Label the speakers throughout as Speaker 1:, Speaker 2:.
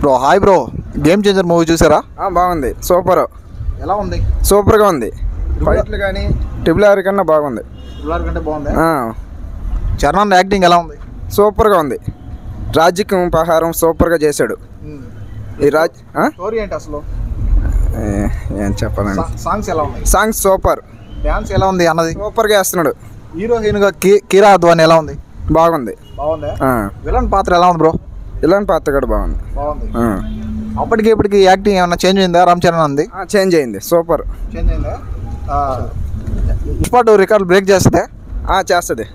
Speaker 1: Bro hi bro game changer movie చూసారా?
Speaker 2: బాగుంది, super.
Speaker 1: ఎలా ఉంది?
Speaker 2: సూపర్గా ఉంది. ఫైట్లు కానీ ట్రిపుల్ ఆర్ కన్నా బాగుంది.
Speaker 1: కంటే బాగుంది. చరణ్ యాక్టింగ్ ఎలా ఉంది?
Speaker 2: సూపర్గా ఉంది. రాజ్యకం పహారం సూపర్గా చేశాడు. ఈ
Speaker 1: స్టోరీ ఏంటి అసలు?
Speaker 2: ఏం చెప్పాలండి.
Speaker 1: సాంగ్స్ ఎలా ఉన్నాయి?
Speaker 2: Songs super.
Speaker 1: డాన్స్ ఎలా ఉంది అన్నది?
Speaker 2: సూపర్గా వేస్తున్నాడు.
Speaker 1: హీరోయిన్గా కిరా అద్వాని ఎలా ఉంది?
Speaker 2: బాగుంది.
Speaker 1: విలన్ పాత్ర ఎలా ఉంది బ్రో?
Speaker 2: విలన్ పాత్ర కూడా బాగుంది.
Speaker 1: అప్పటికి ఇప్పటికి యాక్టింగ్ ఏమన్నా చేంజ్ అయిందా? రామ్ చరణ్ ఉంది
Speaker 2: చేంజ్ అయింది. సూపర్
Speaker 1: చేంజ్ అయిందా? పుష్ప 2 రికార్డు బ్రేక్ చేస్తే
Speaker 2: చేస్తుంది.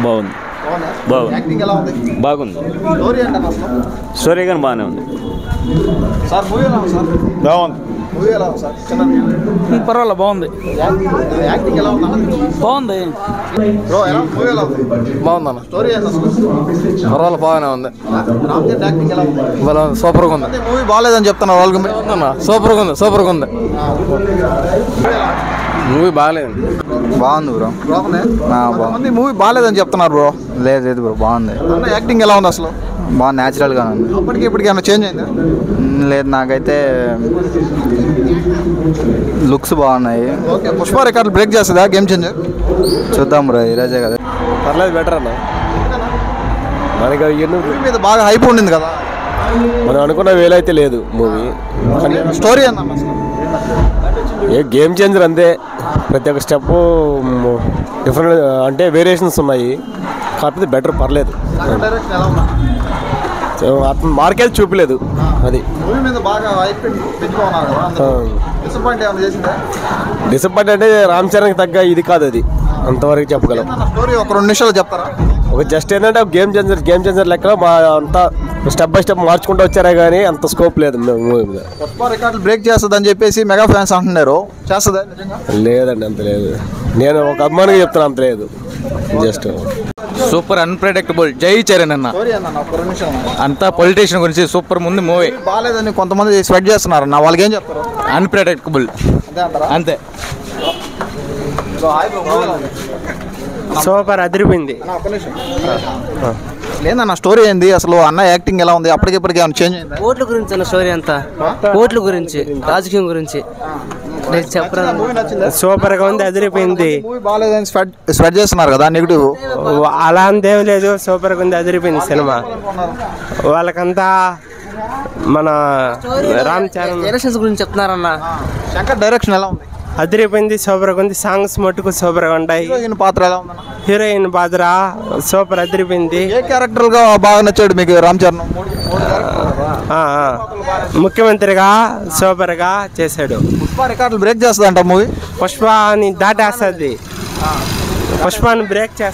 Speaker 3: బాగుంది.
Speaker 1: యాక్టింగ్ ఎలా ఉంది?
Speaker 3: బాగుంది.
Speaker 1: స్టోరీ ఏంటన్నా అసలు?
Speaker 3: స్టోరీ కానీ బాగానే ఉంది.
Speaker 1: సార్ మూవీ ఎలా ఉంది సార్?
Speaker 3: బాగుంది.
Speaker 1: మూవీ ఎలా ఉంది సార్?
Speaker 4: పర్వాలేదు, బాగుంది.
Speaker 1: యాక్టింగ్ ఎలా ఉంది?
Speaker 4: బాగుంది
Speaker 1: బ్రో మూవీ ఎలా ఉంది?
Speaker 4: బాగుందన్న.
Speaker 1: స్టోరీ ఏంటి అసలు?
Speaker 4: పర్వాలేదు, బాగానే ఉంది.
Speaker 1: రామ్ చరణ్ యాక్టింగ్ ఎలా ఉంది?
Speaker 4: సూపర్గా ఉంది.
Speaker 1: మూవీ బాగాలేదని చెప్తున్నారు వాళ్ళకి.
Speaker 4: సూపర్గా ఉంది, సూపర్గా ఉంది. మూవీ బాగాలేదు.
Speaker 5: బాగుంది బ్రో.
Speaker 1: బాగుంది. మూవీ బాగాలేదని చెప్తున్నారు బ్రో.
Speaker 5: లేదు లేదు బ్రో, బాగుంది.
Speaker 1: యాక్టింగ్ ఎలా ఉంది అసలు?
Speaker 5: బాగా న్యాచురల్గా ఉంది.
Speaker 1: అప్పటికి ఇప్పటికి ఏమైనా చేంజ్ అయిందా?
Speaker 5: లేదు, నాకైతే లుక్స్ బాగున్నాయి.
Speaker 1: ఓకే, పుష్ప రికార్డు బ్రేక్ చేస్తుందా గేమ్ చేంజర్?
Speaker 5: చూద్దాం బ్రో, ఈరోజే కదా.
Speaker 3: పర్లేదు, బెటర్ అన్న. మనకి
Speaker 1: మూవీ మీద బాగా హైప్ ఉండింది కదా.
Speaker 3: మనం అనుకున్న వేలైతే లేదు మూవీ.
Speaker 1: స్టోరీ ఏందన్న అసలు?
Speaker 3: గేమ్ చేంజర్ అంతే. ప్రతి ఒక్క స్టెప్ డిఫరెంట్, అంటే వేరియేషన్స్ ఉన్నాయి. కాకపోతే బెటర్, పర్లేదు.
Speaker 1: డైరెక్షన్ ఎలా ఉంది?
Speaker 3: అతను మార్కెట్ చూపలేదు. అది
Speaker 1: మూవీ మీద బాగా హైప్ పెంచుకున్నారు కదా. డిసప్పాయింట్ ఏమైనా చేసిందా?
Speaker 3: డిసప్పాయింట్ అంటే రామ్ చరణ్కి తగ్గ ఇది కాదు, అది అంతవరకు చెప్పగలం.
Speaker 1: స్టోరీ ఒక 2 నిమిషాలు చెప్తారా?
Speaker 3: ఒక జస్ట్ ఏంటంటే గేమ్ చేంజర్ లెక్కలో మా అంతా స్టెప్ బై స్టెప్ మార్చుకుంటూ వచ్చారే కానీ అంత స్కోప్ లేదు మూవీ మీద.
Speaker 1: పుష్ప రికార్డులు బ్రేక్ చేస్తుంది అని చెప్పేసి మెగా ఫ్యాన్స్ అంటున్నారు. చేస్తుందా నిజంగా?
Speaker 3: లేదండి, అంత లేదు. నేను ఒక అభిమానిగా చెప్తాను, అంత లేదు. Just
Speaker 4: super unpredictable. జై చరణ్ అన్న.
Speaker 1: స్టోరీ ఏందన్న ఒక 2 నిమిషాలు?
Speaker 4: అంతా పొలిటీషియన్ గురించి సూపర్ ముందు మూవీ.
Speaker 1: బాగాలేదని కొంతమంది స్వెట్ చేస్తున్నారు అన్న, వాళ్ళకి ఏం చెప్తారు?
Speaker 4: అన్ప్రెడిక్టబుల్ అంతే.
Speaker 6: సూపర్, అదిరిపోయింది.
Speaker 1: లేదన్న స్టోరీ ఏంది అసలు? అన్న యాక్టింగ్ ఎలా ఉంది? అప్పటికిప్పటికి ఏమైనా చేంజ్ అయిందా?
Speaker 7: ఓట్ల గురించి అన్న స్టోరీ అంతా. ఓట్ల గురించి, రాజకీయం గురించి చెప్పరా.
Speaker 6: సూపర్ గా ఉంది, అదిరిపోయింది.
Speaker 1: మూవీ బాగాలేదని స్వెట్ చేస్తున్నారు కదా, నెగిటివ్.
Speaker 6: అలా అంతేం లేదు, సూపర్ గా ఉంది, అదిరిపోయింది సినిమా. వాళ్ళకంతా మన రామ్ చరణ్
Speaker 7: ఎలక్షన్స్ గురించి చెప్తున్నారన్న.
Speaker 1: శంకర్ డైరెక్షన్ ఎలా ఉంది?
Speaker 6: అదిరిపోయింది, సూపర్ గా ఉంది. సాంగ్స్ మట్టుకు సూపర్ గా ఉంటాయి.
Speaker 1: హీరోయిన్ పాత్ర ఎలా ఉందన్న?
Speaker 6: హీరోయిన్ పాత్ర సూపర్, అదిరిపోయింది.
Speaker 1: ఏ క్యారెక్టర్ గా బాగా నచ్చాడు మీకు రామ్ చరణ్?
Speaker 6: ముఖ్యమంత్రిగా సూపర్ గా చేశాడు.
Speaker 1: పుష్ప రికార్డులు బ్రేక్ చేస్తుందంట మూవీ.
Speaker 6: పుష్పాని దాటేస్తుంది, పుష్పాన్ని బ్రేక్ చేస్తుంది.